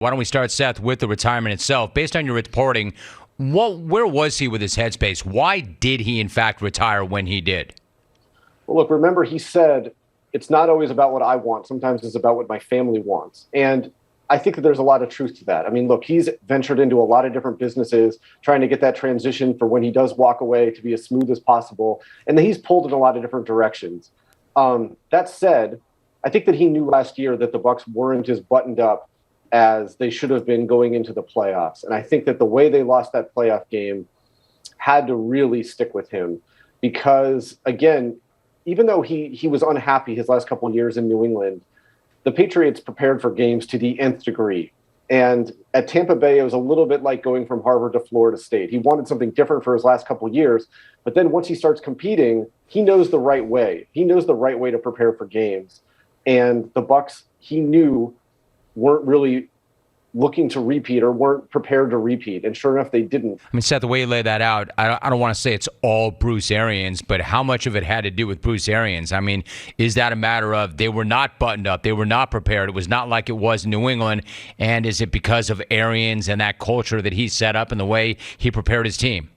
Why don't we start, Seth, with the retirement itself? Based on your reporting, where was he with his headspace? Why did he, in fact, retire when he did? Well, look, remember, he said, it's not always about what I want. Sometimes it's about what my family wants. And I think that there's a lot of truth to that. I mean, look, he's ventured into a lot of different businesses, trying to get that transition for when he does walk away to be as smooth as possible. And then he's pulled in a lot of different directions. That said, I think that he knew last year that the Bucs weren't as buttoned up as they should have been going into the playoffs. And I think that the way they lost that playoff game had to really stick with him because, again, even though he was unhappy his last couple of years in New England, the Patriots prepared for games to the nth degree. And at Tampa Bay, it was a little bit like going from Harvard to Florida State. He wanted something different for his last couple of years. But then once he starts competing, he knows the right way. He knows the right way to prepare for games. And the Bucs, he knew, weren't really looking to repeat or weren't prepared to repeat. And sure enough, they didn't. I mean, Seth, the way you lay that out, I don't want to say it's all Bruce Arians, but how much of it had to do with Bruce Arians? I mean, is that a matter of they were not buttoned up, they were not prepared, it was not like it was in New England, and is it because of Arians and that culture that he set up and the way he prepared his team?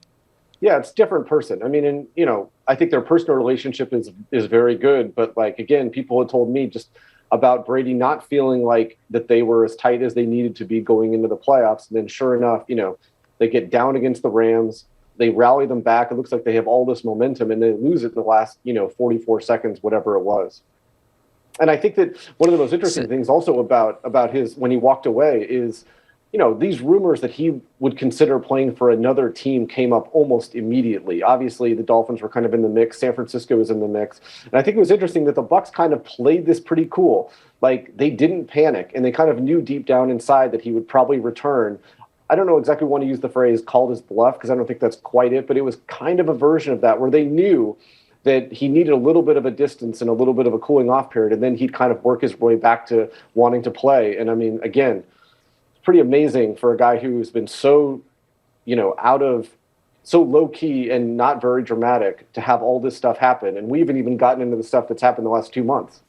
Yeah, it's a different person. I mean, and, I think their personal relationship is very good. But, like, again, people had told me just about Brady not feeling like that they were as tight as they needed to be going into the playoffs. And then sure enough, they get down against the Rams. They rally them back. It looks like they have all this momentum and they lose it in the last, 44 seconds, whatever it was. And I think that one of the most interesting things also about his, when he walked away is, these rumors that he would consider playing for another team came up almost immediately. Obviously, the Dolphins were kind of in the mix. San Francisco was in the mix. And I think it was interesting that the Bucs kind of played this pretty cool. Like, they didn't panic, and they kind of knew deep down inside that he would probably return. I don't know exactly want to use the phrase called his bluff, because I don't think that's quite it, but it was kind of a version of that where they knew that he needed a little bit of a distance and a little bit of a cooling off period, and then he'd kind of work his way back to wanting to play. And I mean, again, pretty amazing for a guy who's been so, so low key and not very dramatic to have all this stuff happen. And we haven't even gotten into the stuff that's happened the last 2 months.